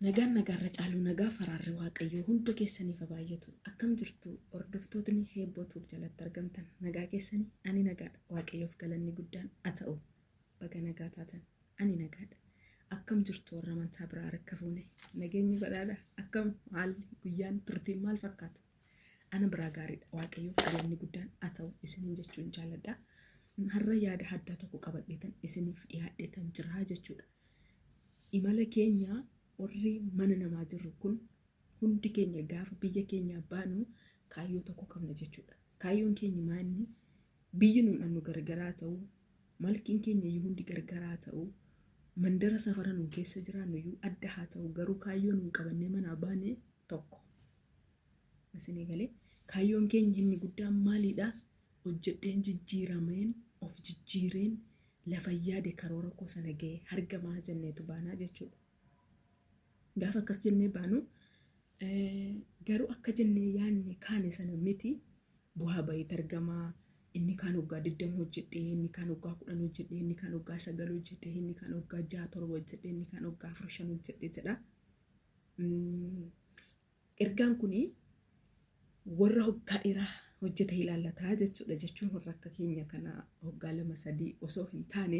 Nagaan nagaarra caalu nagaa faraarri waaqayyoo hunda keessaniif baay'atu. Akkam jirtu hordoftootni heebbootuuf jalatti argamtan nagaa keessanii ani nagaadha. Waaqayyoof galanni guddaan haa ta'u. Baga nagaa taatan ani nagaadha. Akkam jirtu warra amantaa biraa harka fuune nageenyi badhaadha. Akkam haalli guyyaan turtiin maal fakkaata? Ana biraa gaariidha. Waaqayyoof galanni guddaan haa ta'u isiniin jechuun jaalladha. Har'a yaada addaa tokko qabadheetan isiniif dhiyaadheetan jira jechuudha. Imala keenya warri mana namaa jirru kun hundi keenya gaafa biyya keenya baanu kaayyoo tokko qabna jechuudha. Kaayyoon keenya maanni biyyi nuun gargaraa ta'u, malkiin keenya iyyuu hundi gargaraa ta'u, mandara safara nuun keessa jiraannu iyyuu adda haa ta'u garuu kaayyoo nuun qabannee manaa baane tokko. Isinii galee kaayyoon keenya inni guddaan maalidha? Hojjedheen jijjiirameen of jijjiireen lafa yaade karoora koo sana ga'ee hargamaa jenneetu baanaa jechuudha. Gaafa akkas jennee baanu garuu akka jennee yaadne kaane sana miti bu'aa bahii argamaa. Inni kaan waggaa 20 hojjedhee, inni kaan waggaa 10 hojjedhee, inni kaan waggaa 9 hojjedhee, inni kaan waggaa 6-7 hojjedhee, inni kaan waggaa 4-5 hojjedhee jedha. Ergaan kuni warra waggaa dheeraa hojjeta ilaallataa jechuudha. Jechuun warra akka keenya kana waggaa 2-3 osoo hin taane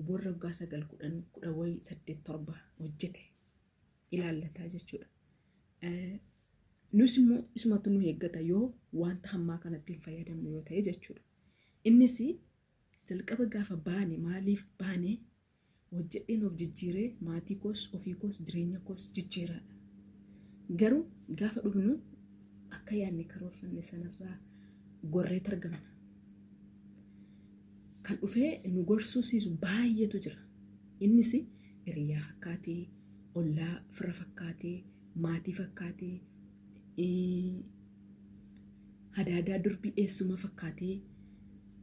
warra waggaa 9-10 8-7 hojjete ilaallataa jechuudha. Nus immoo isumatu nu eeggata yoo wanta hammaa kanatti hin fayyadamnu yoo ta'e jechuudha. Innis jalqaba gaafa baane maaliif baane hojjedheen of jijjiiree maatii koos ofii koos jireenya koos jijjiiraadha. Garuu gaafa dhufnu akka yaadne karoorfanne sanarraa gorree argamna. Kan dhufee nu gorsuusiisu baay'eetu jira. Innis hiriyaa fakkaatee, ollaa fira fakkaatee, maatii fakkaatee, hadaadaa durbii eessuma fakkaatee,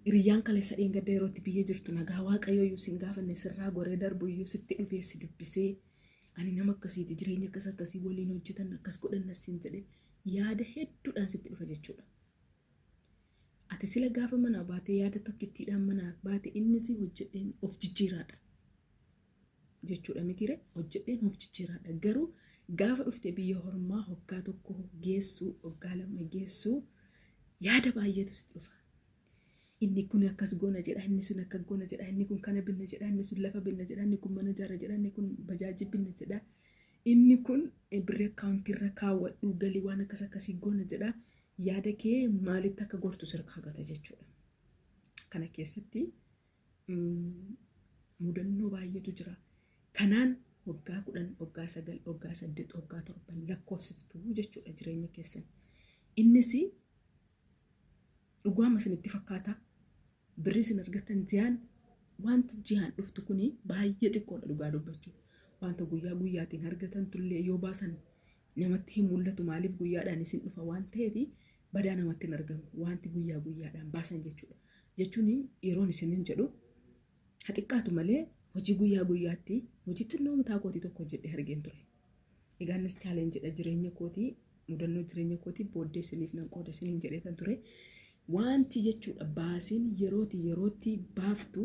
hiriyyaan kaleessa dheengadda yerootti biyya jirtu nagaa waaqayyoo iyyuu sin gaafanne sirraa goree darbu iyyuu sitti dhufee si dubbisee ani nama akkasiiti jireenya akkasii waliin hojjetan akkas godhan siin jedhe yaada hedduudhaan sitti dhufa jechuudha. Ati sila gaafa manaa baatee yaada tokkittiidhaan manaa baate innis hojjedheen of jijjiiraadha jechuudha mitire hojjedheen of jijjiiraadha. Garuu gaafa dhufte biyya hormaa waggaa tokko geessu waggaa 2 geessu yaada baay'eetu sitti dhufa. Inni kun akkas goona jedha, inni sun akka goona jedha, inni kun kana binna jedha, inni sun lafa binna jedha, inni kun mana jaara jedha, inni kun bajaajii binna jedha, inni kun birrii akkaawuntii irra kaawwadhu galii waan akkasii goona jedha. Yaada kee maalitti akka gortu sirkaa gata jechuudha. Kana keessatti mudannoo baay'eetu jira. Kanaan waggaa 10, waggaa 9, waggaa 8, waggaa 7 lakkoofsiftuu jechuudha jireenya keessan. Innis dhugaama isinitti fakkaata. Birrii isin argatan jiyaan wanta jiyaan dhuftu kuni baay'ee xiqqoodha dhugaa dubbachuu. Wanta guyyaa guyyaatiin argatan tullee yoo baasan namatti hin mul'atu maaliif guyyaadhaan isin dhufa waan ta'eef badaa namatti hin argamu wanti guyyaa guyyaadhaan baasan jechuudha. Jechuun yeroon isinin jedhu xiqqaatu malee hojii guyyaa guyyaatti hojii xinnoo mataa kootii tokko hojjedhee argeen ture. Egaa innis chaalenjiidha jireenya kootii mudannoo jireenya kootii booddee isiniif nan qooda isiniin jedheetan ture. Wanti jechuudha baasiin yerootti baaftu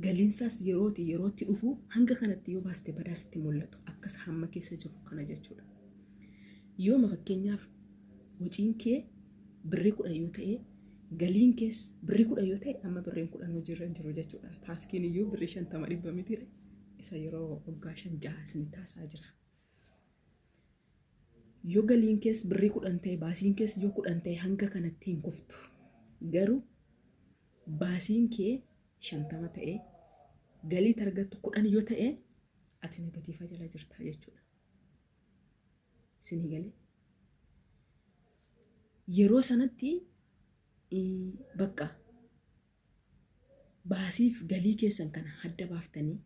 galiinsaas yerootti dhufu hanga kanatti yoo baaste badaasitti mul'atu akkas hamma keessa jiru kana jechuudha. Yooma fakkeenyaaf hojiin kee birrii 10 yoo ta'e galiin kees birrii 10 yoo ta'e amma birriin 10 hojiirra jiru jechuudha. Taaskiin iyyuu birrii 50 dhibba mitire isa yeroo waggaa 5-6 isin taasaa jira. Yoo galiin kees birrii 10 ta'e baasiin kees yoo 10 ta'e hanga kanatti hin kuftu. Garuu baasiin kee 50 ta'e galii argattu 10 yoo ta'e ati negatiifa jala jirta jechuudha. Isinii galee yeroo sanatti bakka baasiif galii keessan kana adda baaftanii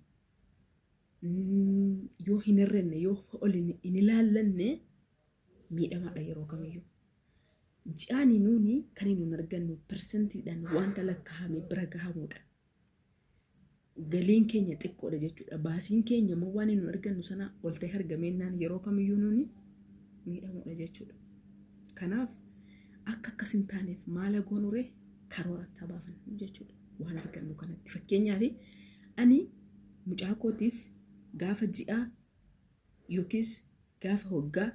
yoo hin hirrenne yoo ol hin ilaallanne miidhamaadha yeroo kamiyyuu. Ji'aani nuuni kan nuun argannu persentiidhaan wanta lakkaa'ame bira gahamuudha. Galiin keenya xiqqoodha jechuudha. Baasiin keenya immoo waan nuun argannu sana ol ta'e argameennaan yeroo kamiyyuu nuuni miidhamuudha jechuudha. Kanaaf akka akkas hin taaneef maala goonuree karoora baafannu jechuudha. Waan argannu kanatti fakkeenyaaf ani mucaa kootiif gaafa ji'a yookiis gaafa hoggaa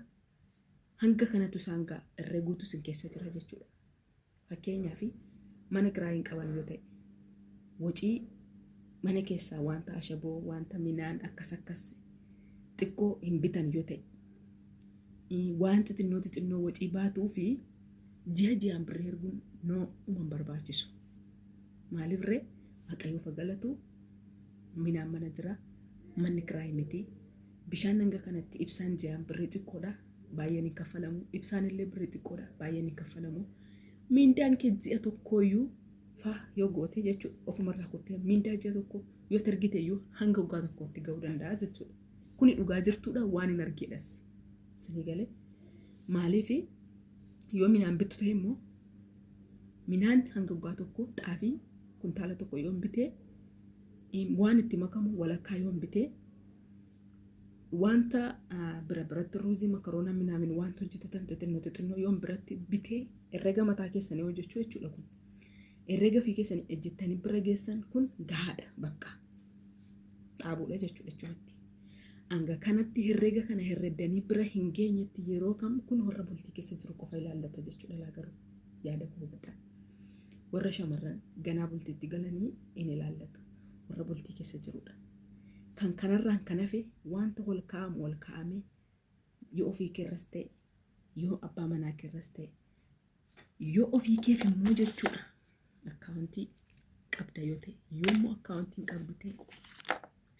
hanga kanatu isaan ga'a irree guutuu sin keessa jira jechuudha. Fakkeenyaaf mana kiraa hin qaban yoo ta'e wacii mana keessaa wanta ashaboo wanta minaan akkas xiqqoo hin bitan yoo ta'e wanti xinnoo wacii baatuu fi ji'aan birrii erguun uuman barbaachisu. Maaliifree Waaqayyoof galatu minaan mana jira manni kiraa miti bishaan hanga kanatti ibsaan ji'aan birrii xiqqoodha baay'een hin kaffalamu ibsaan illee birrii xiqqoodha baay'een hin kaffalamu mindaan kee ji'a tokkooyyuu faa yoo goote jechuudha ofumarraa kuttee mindaa ji'a tokko yoo targite iyyuu hanga waggaa tokkootti ga'uu danda'a jechuudha. Kuni dhugaa jirtuudha waan hin argedhas. Sanii galee maaliif yoo minaan bittu ta'e immoo minaan hanga waggaa tokko xaafii kuntaala tokko yoo bitee waan itti makamu walakkaa yoo bitee wanta biratti ruuzii makaroona minaamin wanta hojjetatan xixinnoo yoo biratti bitee herrega mataa keessanii hojjechuu jechuudha kun. Herrega fi keessanii ejjettanii bira geessan kun gahaadha bakka xaabuudha jechuudha. Hanga kanatti herrega kana herreddanii bira hin geenyetti yeroo kam kun warra bultii keessa jiru qofa ilaallata jechuudha laagaruu yaada koo hubadhaa. Warra shamarran ganaa bultiitti galanii in ilaallatu warra bultii keessa jirudha. Kan kanarraan kan hafe wanta wal kaa'ame yoo ofii keerras ta'e yoo abbaa manaa keerras ta'e yoo ofii keef immoo jechuudha. Akkaawuntii qabda yoo ta'e yoommoo akkaawuntiin qabdu ta'e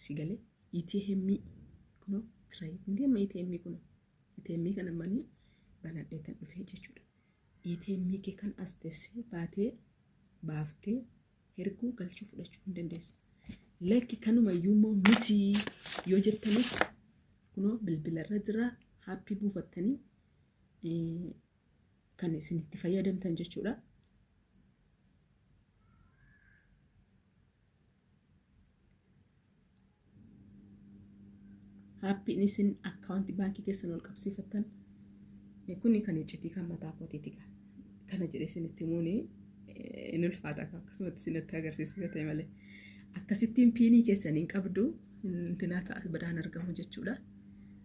si galee ATM kuno tiray ndee ma ATM kuno ATM kana manii banadheetan dhufee jechuudha. ATM kee kan as teessee baatee baaftee herguu galchuu fudhachuu hin dandeessa. Lekki kanuma iyyuummoo miti yoo jettanis kunoo bilbilarra jira haappii buufattanii kan isin itti fayyadamtan jechuudha. Haappiin isin akkaawuntii baankii keessan ol qabsiifattan kuni kan iccitii kan mataa kootiiti kana jedhee isinitti himuuni in ulfaata akkasumatti isinitti agarsiisu yoo ta'e malee akkasittiin piinii keessaniin qabdu intinaa ta'a badaan argamu jechuudha.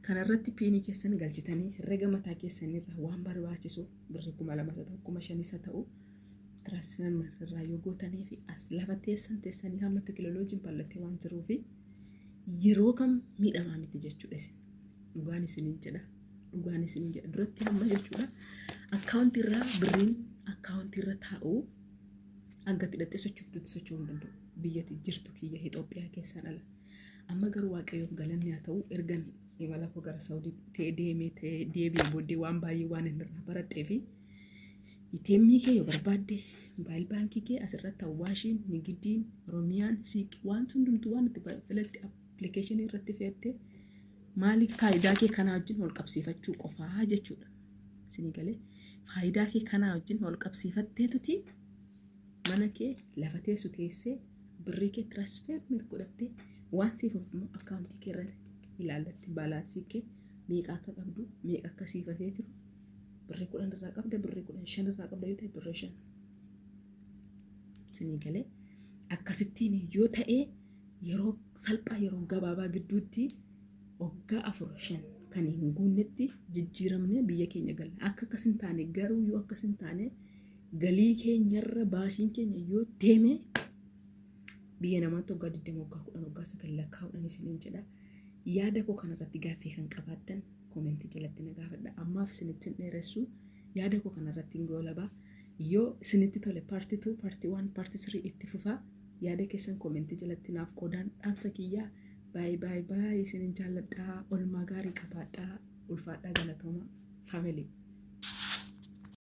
Kanarratti piinii keessan galchitanii herrega mataa keessanirra waan barbaachisu birrii 200 ta'u 500 ta'u tiraansfermer irraa yoo gootanii fi as lafa teessanii hamma teekinooloojiin bal'attee waan jiruufi yeroo kam miidhamaa miti jechuudha isin. Dhugaan isiniin jedha duratti hamma jechuudha. Akkaawuntii irraa birriin akkaawuntii irra taa'u hanga hidhattee sochooftutti socho'uu hin danda'u. Biyyatti jirtu kiyya Itoophiyaa keessaan ala. Amma garuu Waaqayyoof galanni haa ta'u ergan imala koo gara Saawudii ta'ee deebi'ee booddee waan baay'ee waan inni irraa baradhee fi ATM kee yoo barbaadde mobaayil baankii kee asirratti Awwaashiin, Nigidiin, Oromiyaan, Siiqii waan hundumtuu waan itti filatti appilikeeshinii irratti fe'attee maaliif faayidaa kee kanaa wajjin wal qabsiifachuu qofaa jechuudha. Isinii galee faayidaa kee kanaa wajjin wal qabsiifatteetuti mana kee lafa teessu teessee birrii kee tiraansfermer godhattee waan siif ofumoo akkaawuntii kee irratti ilaallatti baalaansii kee meeqa akka qabdu meeqa akka siif hafee jiru birrii 10 irraa qabda birrii 15 irraa qabda yoo ta'e birrii 5. Isinii galee akkasittiin yoo ta'e yeroo salphaa yeroo gabaabaa gidduutti waggaa 4-5 kan hin guunnetti jijjiiramne biyya keenya galla. Akka akkasin taane garuu yoo akkasin taane galii keenyarra baasiin keenya yoo deeme biyya namaatti waggaa 20 waggaa 10 waggaa 9 lakkaa'uudhaan isiniin jedha. Yaada koo kanarratti gaaffii kan qabaattan koomentii jalatti na gaafadha. Ammaaf isinitti dheeressu yaada koo kanarratti hin goolabaa. Yoo isinitti tole paartii 2, paartii 1, paartii 3 itti fufaa yaada keessan koomentii jalatti naaf qoodaan dhaamsa kiyyaa. Bye isinin jaalladhaa olmaa gaarii qabaadhaa ulfaadhaa galatooma family.